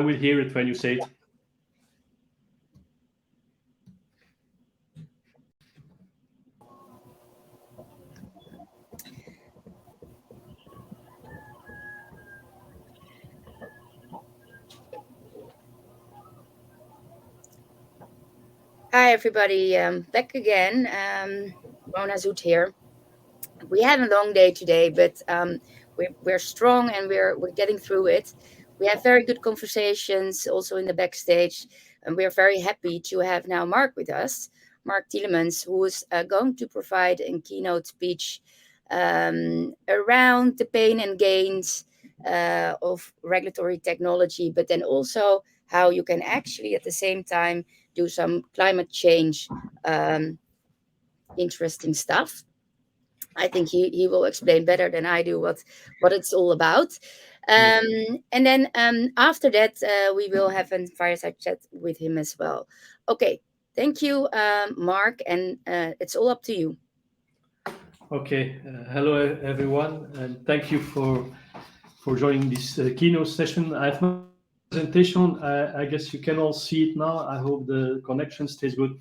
I will hear it when you say it. Hi, everybody. Back again. Rona Zoet here. We had a long day today, but we're strong and we're getting through it. We have very good conversations also in the backstage, and we're very happy to have now Mark with us, Mark Tielemans, who is going to provide a keynote speech around the pain and gains of regulatory technology, but then also how you can actually at the same time do some climate change interesting stuff. I think he will explain better than I do what it's all about. And then after that, we will have a fireside chat with him as well. Okay, thank you, Mark, and it's all up to you. Okay, hello everyone, and thank you for joining this keynote session. I have my presentation. I guess you can all see it now. I hope the connection stays good.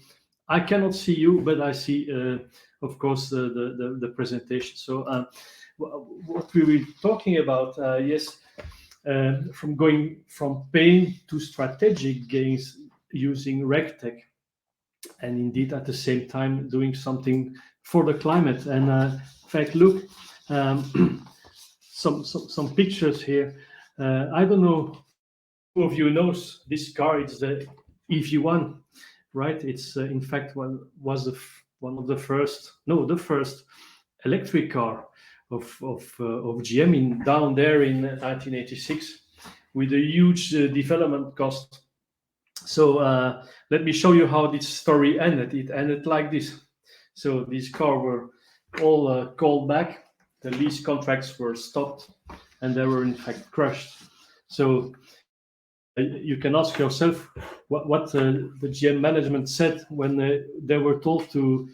I cannot see you, but I see, of course, the presentation. So what we were talking about, yes, from going from pain to strategic gains using RegTech, and indeed at the same time doing something for the climate. And in fact, look, some pictures here. I don't know who of you knows this car. It's the EV1, right? It's in fact one of the first, no, the first electric car of GM down there in 1986, with a huge development cost. So let me show you how this story ended. It ended like this. So these cars were all called back. The lease contracts were stopped, and they were in fact crushed. So you can ask yourself what the GM management said when they were told to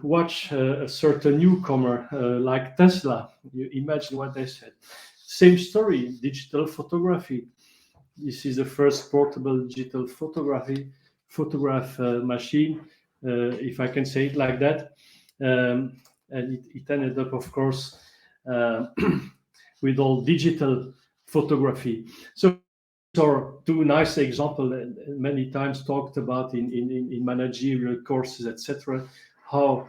watch a certain newcomer like Tesla. You imagine what they said. Same story, digital photography. This is the first portable digital photograph machine, if I can say it like that. And it ended up, of course, with all digital photography. So these are two nice examples, many times talked about in managerial courses, etc., how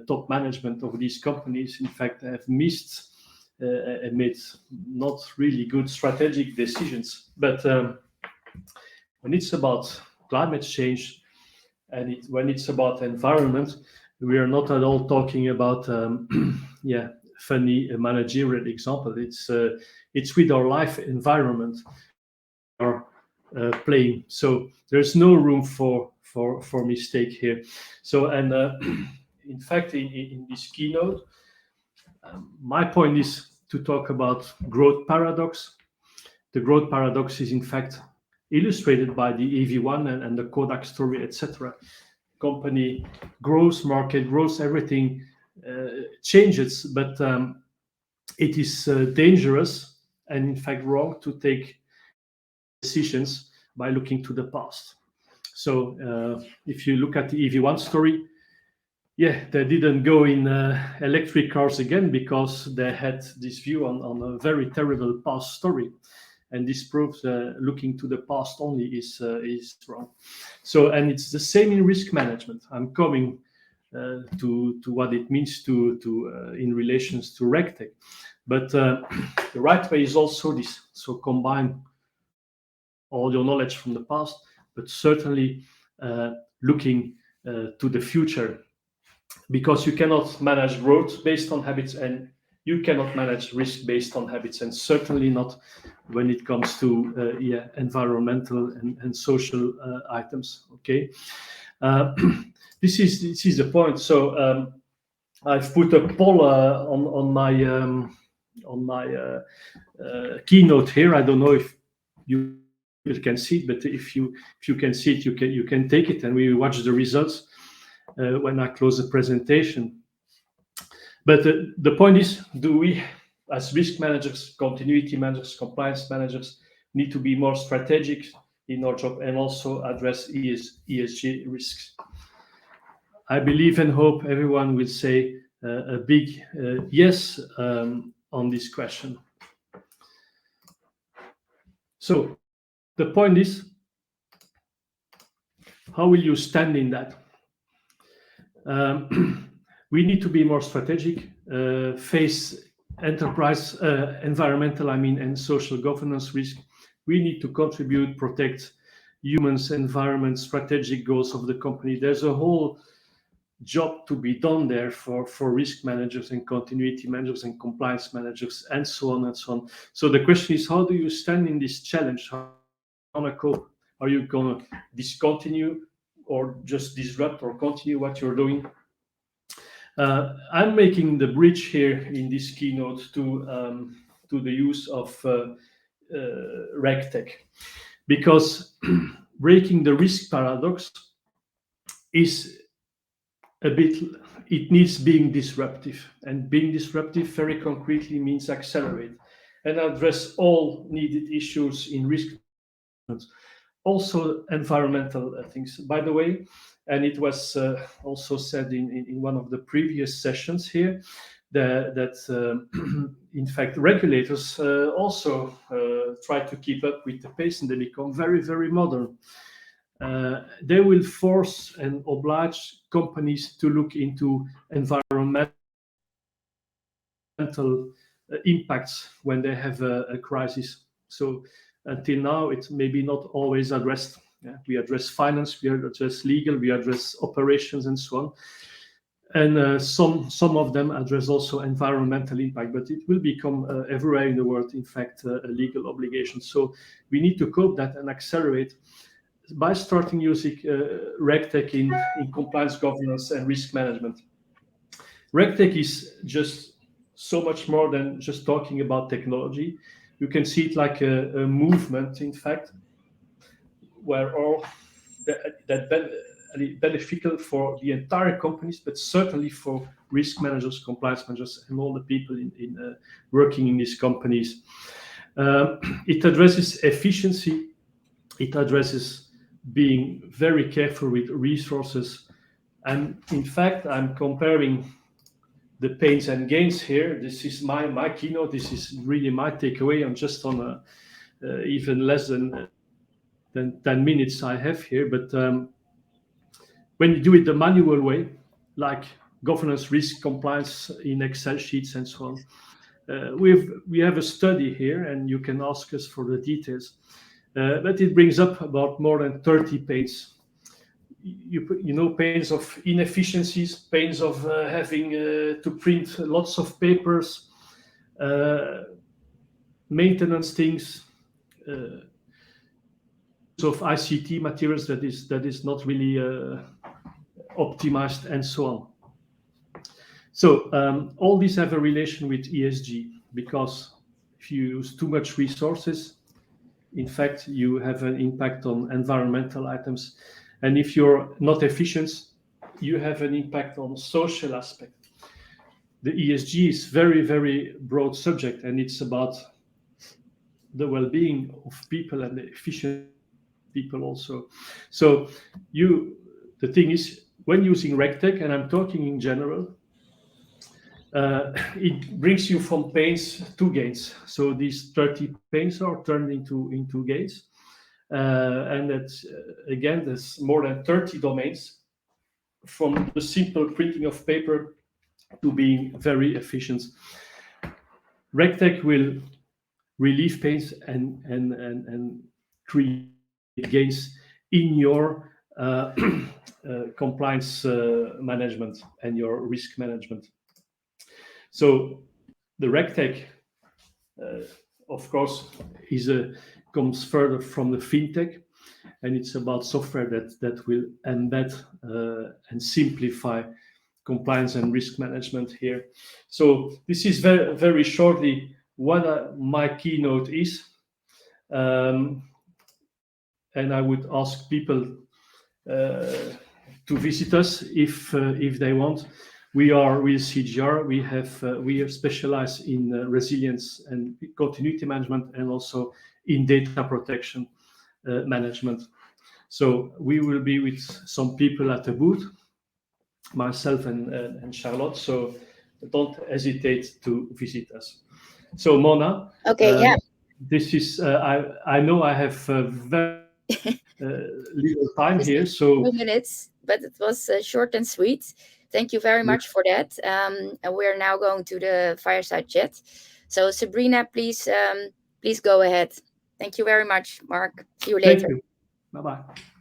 top management of these companies, in fact, have missed and made not really good strategic decisions. But when it's about climate change and when it's about environment, we are not at all talking about funny managerial example. It's with our life environment are playing. So there's no room for mistake here. So and in fact, in this keynote, my point is to talk about growth paradox. The growth paradox is in fact illustrated by the EV1 and the Kodak story, etc. Company grows, market grows, everything changes, but it is dangerous and in fact wrong to take decisions by looking to the past. So if you look at the EV1 story, yeah, they didn't go in electric cars again because they had this view on a very terrible past story. And this proves looking to the past only is wrong. So, and it's the same in risk management. I'm coming to what it means to in relations to RegTech. But the right way is also this. So combine all your knowledge from the past, but certainly looking to the future, because you cannot manage growth based on habits and you cannot manage risk based on habits, and certainly not when it comes to environmental and social items. Okay, this is the point. So I've put a poll on my keynote here. I don't know if you can see it, but if you can see it, you can take it, and we watch the results when I close the presentation. But the point is, do we, as risk managers, continuity managers, compliance managers, need to be more strategic in our job and also address ESG risks. I believe and hope everyone will say a big yes on this question. So the point is, how will you stand in that? We need to be more strategic, face enterprise, environmental, and social governance risk. We need to contribute, protect humans, environment, strategic goals of the company. There's a whole job to be done there for risk managers and continuity managers and compliance managers and so on and so on. So the question is, how do you stand in this challenge? How are you gonna cope? Are you gonna discontinue or just disrupt or continue what you're doing? I'm making the bridge here in this keynote to the use of RegTech, because breaking the risk paradox is it needs being disruptive, and being disruptive very concretely means accelerate and address all needed issues in risk management, also environmental things, by the way. And it was also said in one of the previous sessions here that in fact regulators also try to keep up with the pace, and they become very, very modern. They will force and oblige companies to look into environmental impacts when they have a crisis. So until now, it's maybe not always addressed. Yeah, we address finance, we address legal, we address operations, and so on. And some of them address also environmental impact, but it will become everywhere in the world, in fact, a legal obligation. So we need to cope that and accelerate by starting using RegTech in compliance, governance, and risk management. RegTech is just so much more than just talking about technology. You can see it like a movement, in fact, where all that beneficial for the entire companies, but certainly for risk managers, compliance managers, and all the people in working in these companies. It addresses efficiency. It addresses being very careful with resources. And in fact, I'm comparing the pains and gains here. This is my keynote. This is really my takeaway. I'm just on even less than 10 minutes I have here. But when you do it the manual way, like governance, risk, compliance in Excel sheets and so on, we have a study here, and you can ask us for the details. But it brings up about more than 30 pains. Pains of inefficiencies, pains of having to print lots of papers, maintenance things, of ICT materials that is not really optimized, and so on. So all these have a relation with ESG, because if you use too much resources, in fact, you have an impact on environmental items. And if you're not efficient, you have an impact on social aspect. The ESG is very, very broad subject, and it's about the well-being of people and the efficient people also. So the thing is, when using RegTech, and I'm talking in general, it brings you from pains to gains. So these 30 pains are turned into gains. And that's, again, there's more than 30 domains, from the simple printing of paper to being very efficient. RegTech will relieve pains and create gains in your compliance management and your risk management. So the RegTech, of course, comes further from the fintech, and it's about software that will embed and simplify compliance and risk management here. So this is very, very shortly what my keynote is. And I would ask people to visit us if they want. We are with CGR. We are specialized in resilience and continuity management, and also in data protection management. So we will be with some people at the booth, myself and Charlotte. So don't hesitate to visit us. So Mona, Okay, yeah. this is I know I have very little time here, so 2 minutes, but it was short and sweet. Thank you very much for that. And we're now going to the fireside chat. So Sabrina, please go ahead. Thank you very much, Mark. See you later. thank you. Bye bye.